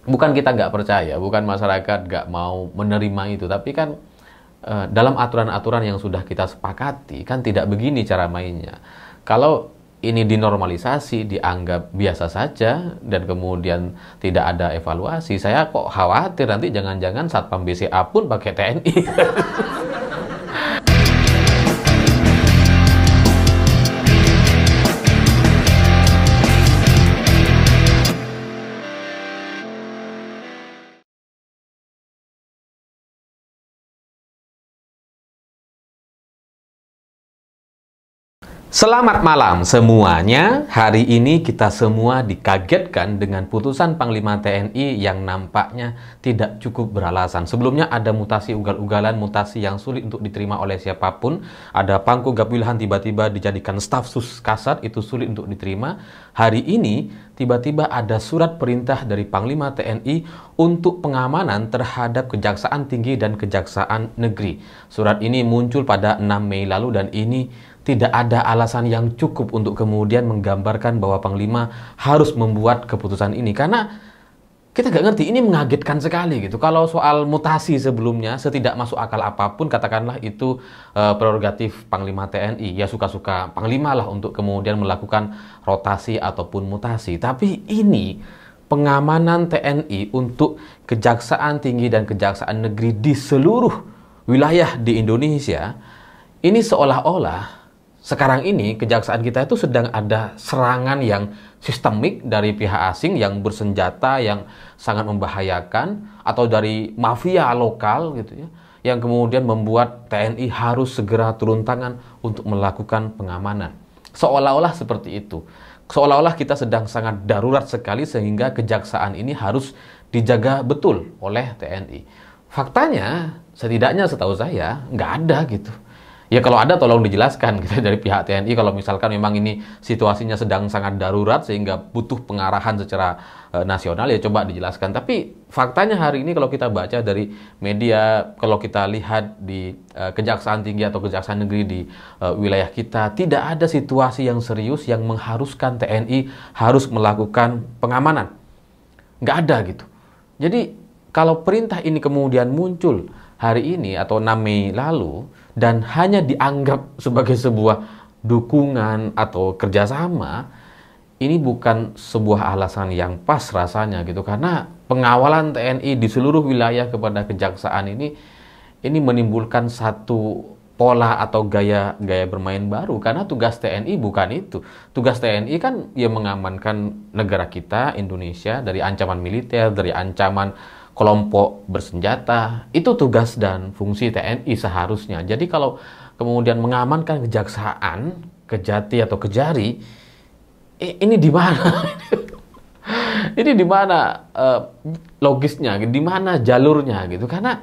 bukan kita nggak percaya, bukan masyarakat nggak mau menerima itu, tapi kan dalam aturan-aturan yang sudah kita sepakati, kan tidak begini cara mainnya. Kalau ini dinormalisasi, dianggap biasa saja, dan kemudian tidak ada evaluasi, saya kok khawatir nanti jangan-jangan Satpam BCA pun pakai TNI. Selamat malam semuanya. Hari ini kita semua dikagetkan dengan putusan Panglima TNI yang nampaknya tidak cukup beralasan. Sebelumnya ada mutasi ugal-ugalan, mutasi yang sulit untuk diterima oleh siapapun. Ada Pangko Gapwilhan tiba-tiba dijadikan staf sus Kasat, itu sulit untuk diterima. Hari ini tiba-tiba ada surat perintah dari Panglima TNI untuk pengamanan terhadap Kejaksaan Tinggi dan Kejaksaan Negeri. Surat ini muncul pada 6 Mei lalu dan ini tidak ada alasan yang cukup untuk kemudian menggambarkan bahwa Panglima harus membuat keputusan ini. Karena kita nggak ngerti, ini mengagetkan sekali gitu. Kalau soal mutasi sebelumnya, setidak masuk akal apapun, katakanlah itu prerogatif Panglima TNI. Ya suka-suka Panglima lah untuk kemudian melakukan rotasi ataupun mutasi. Tapi ini pengamanan TNI untuk Kejaksaan Tinggi dan Kejaksaan Negeri di seluruh wilayah di Indonesia, ini seolah-olah sekarang ini kejaksaan kita itu sedang ada serangan yang sistemik dari pihak asing yang bersenjata, yang sangat membahayakan, atau dari mafia lokal gitu ya, yang kemudian membuat TNI harus segera turun tangan untuk melakukan pengamanan. Seolah-olah seperti itu. Seolah-olah kita sedang sangat darurat sekali sehingga kejaksaan ini harus dijaga betul oleh TNI. Faktanya, setidaknya setahu saya, nggak ada gitu. Ya kalau ada tolong dijelaskan gitu dari pihak TNI kalau misalkan memang ini situasinya sedang sangat darurat sehingga butuh pengarahan secara nasional, ya coba dijelaskan. Tapi faktanya hari ini kalau kita baca dari media, kalau kita lihat di Kejaksaan Tinggi atau Kejaksaan Negeri di wilayah kita, tidak ada situasi yang serius yang mengharuskan TNI harus melakukan pengamanan. Nggak ada gitu. Jadi kalau perintah ini kemudian muncul hari ini atau 6 Mei lalu, dan hanya dianggap sebagai sebuah dukungan atau kerjasama, ini bukan sebuah alasan yang pas rasanya gitu. Karena pengawalan TNI di seluruh wilayah kepada kejaksaan ini menimbulkan satu pola atau gaya bermain baru. Karena tugas TNI bukan itu. Tugas TNI kan ya mengamankan negara kita, Indonesia, dari ancaman militer, dari ancaman kelompok bersenjata. Itu tugas dan fungsi TNI seharusnya. Jadi kalau kemudian mengamankan kejaksaan, Kejati atau Kejari, ini di mana? Ini di mana logisnya? Di mana jalurnya gitu? Karena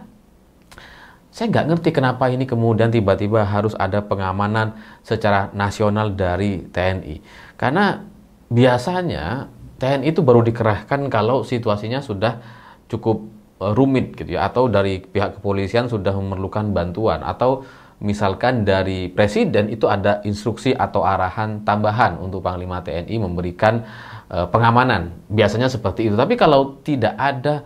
saya nggak ngerti kenapa ini kemudian tiba-tiba harus ada pengamanan secara nasional dari TNI. Karena biasanya TNI itu baru dikerahkan kalau situasinya sudah cukup rumit gitu ya, atau dari pihak kepolisian sudah memerlukan bantuan, atau misalkan dari presiden itu ada instruksi atau arahan tambahan untuk Panglima TNI memberikan pengamanan. Biasanya seperti itu. Tapi kalau tidak ada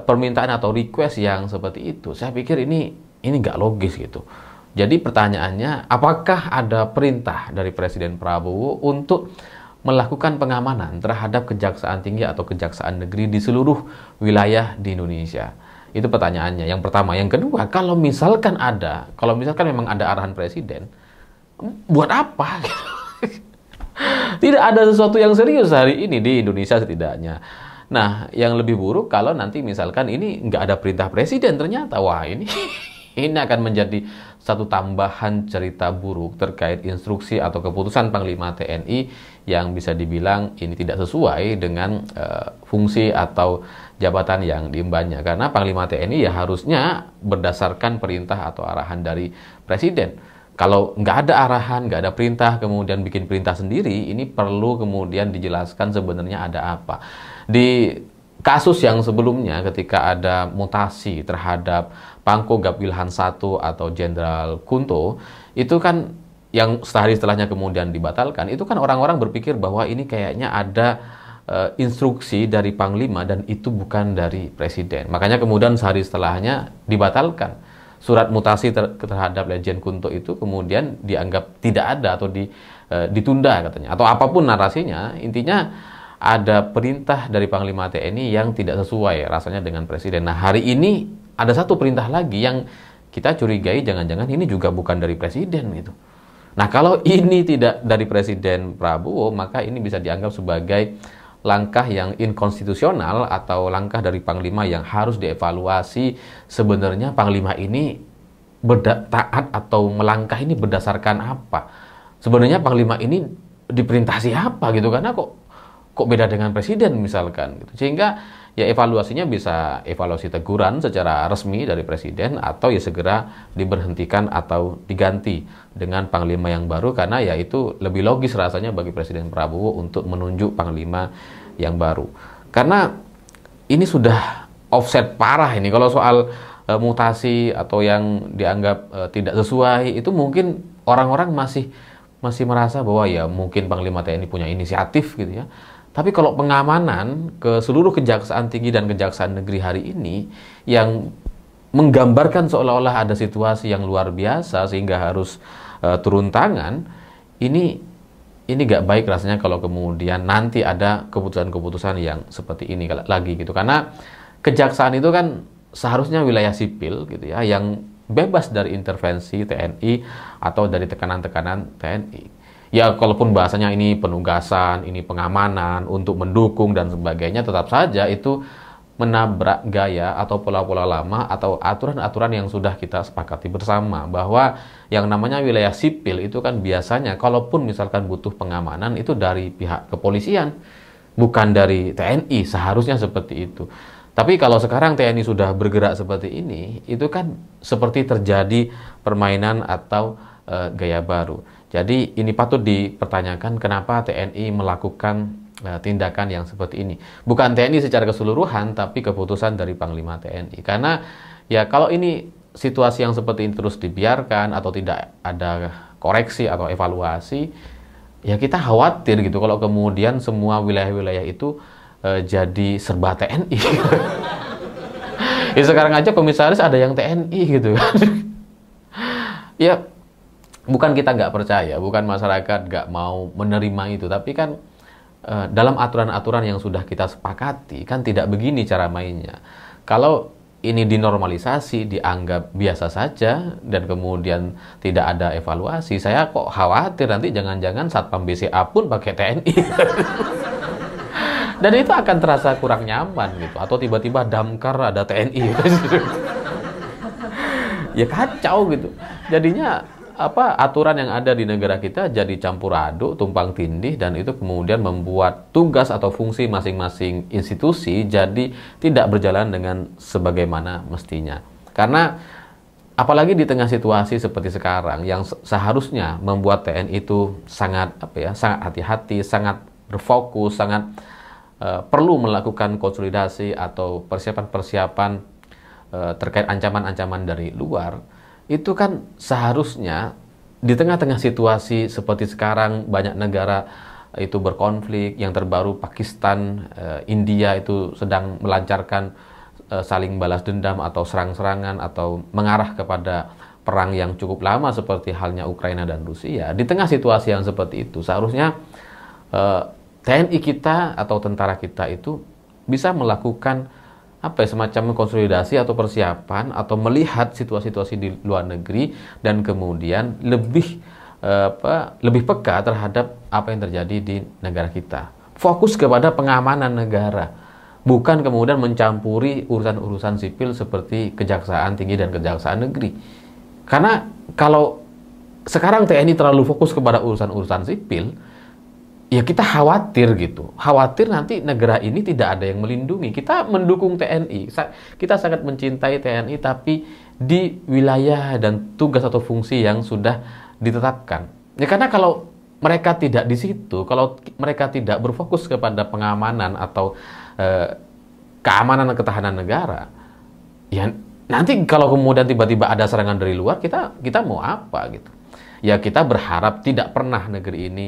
permintaan atau request yang seperti itu, saya pikir ini nggak logis gitu. Jadi pertanyaannya, apakah ada perintah dari Presiden Prabowo untuk melakukan pengamanan terhadap Kejaksaan Tinggi atau Kejaksaan Negeri di seluruh wilayah di Indonesia? Itu pertanyaannya. Yang pertama. Yang kedua, kalau misalkan memang ada arahan Presiden, buat apa? Tidak ada sesuatu yang serius hari ini di Indonesia setidaknya. Nah, yang lebih buruk kalau nanti misalkan ini nggak ada perintah Presiden, ternyata wah ini akan menjadi satu tambahan cerita buruk terkait instruksi atau keputusan Panglima TNI yang bisa dibilang ini tidak sesuai dengan fungsi atau jabatan yang diembannya. Karena Panglima TNI ya harusnya berdasarkan perintah atau arahan dari Presiden. Kalau nggak ada arahan, nggak ada perintah, kemudian bikin perintah sendiri, ini perlu kemudian dijelaskan sebenarnya ada apa. Di kasus yang sebelumnya ketika ada mutasi terhadap Pangko Gapwilhan I atau Jenderal Kunto, itu kan yang sehari setelahnya kemudian dibatalkan, itu kan orang-orang berpikir bahwa ini kayaknya ada instruksi dari Panglima dan itu bukan dari Presiden. Makanya kemudian sehari setelahnya dibatalkan. Surat mutasi terhadap Lejen Kunto itu kemudian dianggap tidak ada atau ditunda katanya. Atau apapun narasinya, intinya ada perintah dari Panglima TNI yang tidak sesuai rasanya dengan Presiden. Nah, hari ini ada satu perintah lagi yang kita curigai jangan-jangan ini juga bukan dari Presiden gitu. Nah, kalau ini tidak dari Presiden Prabowo, maka ini bisa dianggap sebagai langkah yang inkonstitusional atau langkah dari Panglima yang harus dievaluasi. Sebenarnya Panglima ini taat atau melangkah ini berdasarkan apa? Sebenarnya Panglima ini diperintah siapa gitu, karena kok beda dengan Presiden misalkan gitu. Sehingga ya evaluasinya bisa evaluasi teguran secara resmi dari Presiden atau ya segera diberhentikan atau diganti dengan Panglima yang baru, karena ya itu lebih logis rasanya bagi Presiden Prabowo untuk menunjuk Panglima yang baru. Karena ini sudah offset parah ini. Kalau soal mutasi atau yang dianggap tidak sesuai itu mungkin orang-orang masih merasa bahwa ya mungkin Panglima TNI punya inisiatif gitu ya. Tapi kalau pengamanan ke seluruh Kejaksaan Tinggi dan Kejaksaan Negeri hari ini yang menggambarkan seolah-olah ada situasi yang luar biasa sehingga harus turun tangan, ini nggak baik rasanya kalau kemudian nanti ada keputusan-keputusan yang seperti ini lagi gitu. Karena kejaksaan itu kan seharusnya wilayah sipil gitu ya, yang bebas dari intervensi TNI atau dari tekanan-tekanan TNI. Ya, kalaupun bahasanya ini penugasan, ini pengamanan untuk mendukung dan sebagainya, tetap saja itu menabrak gaya atau pola-pola lama atau aturan-aturan yang sudah kita sepakati bersama, bahwa yang namanya wilayah sipil itu kan biasanya kalaupun misalkan butuh pengamanan itu dari pihak kepolisian, bukan dari TNI, seharusnya seperti itu. Tapi kalau sekarang TNI sudah bergerak seperti ini, itu kan seperti terjadi permainan atau gaya baru. Jadi ini patut dipertanyakan kenapa TNI melakukan tindakan yang seperti ini. Bukan TNI secara keseluruhan, tapi keputusan dari Panglima TNI. Karena ya kalau ini situasi yang seperti ini terus dibiarkan atau tidak ada koreksi atau evaluasi, ya kita khawatir gitu kalau kemudian semua wilayah-wilayah itu jadi serba TNI. Ya sekarang aja komisaris ada yang TNI gitu kan. Ya bukan kita nggak percaya, bukan masyarakat nggak mau menerima itu, tapi kan dalam aturan-aturan yang sudah kita sepakati kan tidak begini cara mainnya. Kalau ini dinormalisasi, dianggap biasa saja dan kemudian tidak ada evaluasi, saya kok khawatir nanti jangan-jangan Satpam BCA pun pakai TNI. Dan itu akan terasa kurang nyaman gitu, atau tiba-tiba damkar ada TNI. Ya kacau gitu. Jadinya aturan yang ada di negara kita jadi campur aduk, tumpang tindih, dan itu kemudian membuat tugas atau fungsi masing-masing institusi jadi tidak berjalan dengan sebagaimana mestinya. Karena apalagi di tengah situasi seperti sekarang yang seharusnya membuat TNI itu sangat sangat hati-hati, sangat berfokus, sangat perlu melakukan konsolidasi atau persiapan-persiapan terkait ancaman-ancaman dari luar. Itu kan seharusnya di tengah-tengah situasi seperti sekarang banyak negara itu berkonflik, yang terbaru Pakistan, India itu sedang melancarkan saling balas dendam atau serang-serangan atau mengarah kepada perang yang cukup lama seperti halnya Ukraina dan Rusia. Di tengah situasi yang seperti itu seharusnya TNI kita atau tentara kita itu bisa melakukan semacam konsolidasi atau persiapan atau melihat situasi-situasi di luar negeri dan kemudian lebih peka terhadap apa yang terjadi di negara kita. Fokus kepada pengamanan negara, bukan kemudian mencampuri urusan-urusan sipil seperti Kejaksaan Tinggi dan Kejaksaan Negeri. Karena kalau sekarang TNI terlalu fokus kepada urusan-urusan sipil, ya kita khawatir gitu. Khawatir nanti negara ini tidak ada yang melindungi. Kita mendukung TNI. Kita sangat mencintai TNI, tapi di wilayah dan tugas atau fungsi yang sudah ditetapkan. Ya karena kalau mereka tidak di situ, kalau mereka tidak berfokus kepada pengamanan atau keamanan dan ketahanan negara, ya nanti kalau kemudian tiba-tiba ada serangan dari luar, kita mau apa gitu. Ya kita berharap tidak pernah negeri ini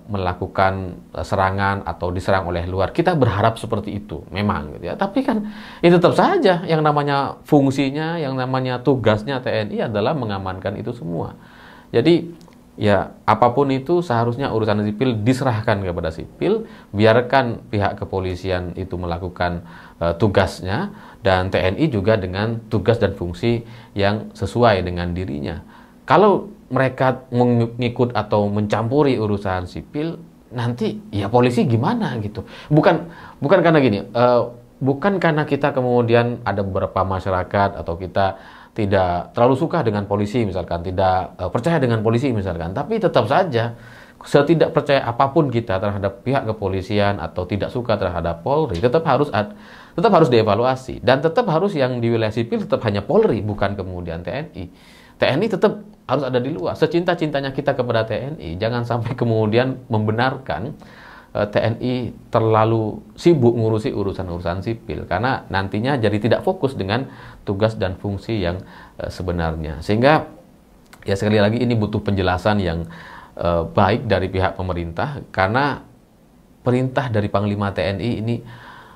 melakukan serangan atau diserang oleh luar. Kita berharap seperti itu, memang gitu ya. Tapi kan itu tetap saja yang namanya fungsinya, yang namanya tugasnya TNI adalah mengamankan itu semua. Jadi ya apapun itu seharusnya urusan sipil diserahkan kepada sipil, biarkan pihak kepolisian itu melakukan tugasnya, dan TNI juga dengan tugas dan fungsi yang sesuai dengan dirinya. Kalau mereka mengikut atau mencampuri urusan sipil, nanti ya polisi gimana gitu. Bukan karena gini, bukan karena kita kemudian ada beberapa masyarakat atau kita tidak terlalu suka dengan polisi misalkan, tidak percaya dengan polisi misalkan, tapi tetap saja setidak percaya apapun kita terhadap pihak kepolisian atau tidak suka terhadap Polri, tetap harus dievaluasi, dan tetap harus yang di wilayah sipil tetap hanya Polri, bukan kemudian TNI. TNI tetap harus ada di luar. Secinta-cintanya kita kepada TNI, jangan sampai kemudian membenarkan TNI terlalu sibuk ngurusi urusan-urusan sipil, karena nantinya jadi tidak fokus dengan tugas dan fungsi yang sebenarnya. Sehingga ya sekali lagi ini butuh penjelasan yang baik dari pihak pemerintah, karena perintah dari Panglima TNI ini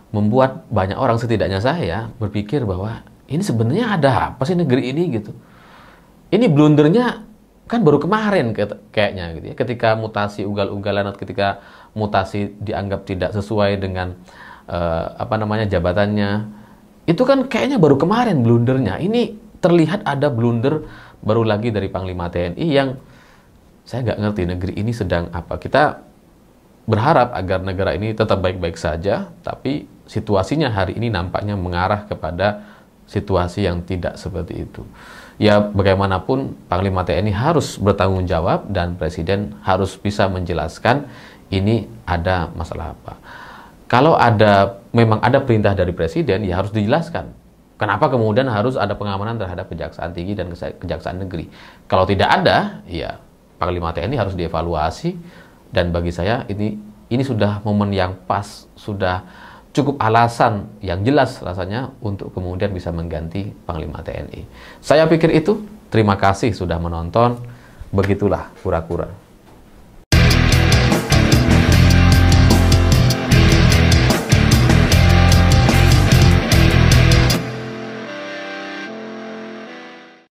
membuat banyak orang, setidaknya saya, berpikir bahwa ini sebenarnya ada apa sih negeri ini gitu. Ini blundernya kan baru kemarin kayaknya gitu ya, ketika mutasi ugal-ugalan atau ketika mutasi dianggap tidak sesuai dengan jabatannya. Itu kan kayaknya baru kemarin blundernya. Ini terlihat ada blunder baru lagi dari Panglima TNI yang saya nggak ngerti negeri ini sedang apa. Kita berharap agar negara ini tetap baik-baik saja, tapi situasinya hari ini nampaknya mengarah kepada situasi yang tidak seperti itu. Ya bagaimanapun Panglima TNI harus bertanggung jawab, dan Presiden harus bisa menjelaskan ini ada masalah apa. Kalau memang ada perintah dari Presiden, ya harus dijelaskan. Kenapa kemudian harus ada pengamanan terhadap Kejaksaan Tinggi dan Kejaksaan Negeri? Kalau tidak ada, ya Panglima TNI harus dievaluasi, dan bagi saya ini sudah momen yang pas, sudah cukup alasan yang jelas rasanya untuk kemudian bisa mengganti Panglima TNI. Saya pikir itu. Terima kasih sudah menonton. Begitulah kura-kura.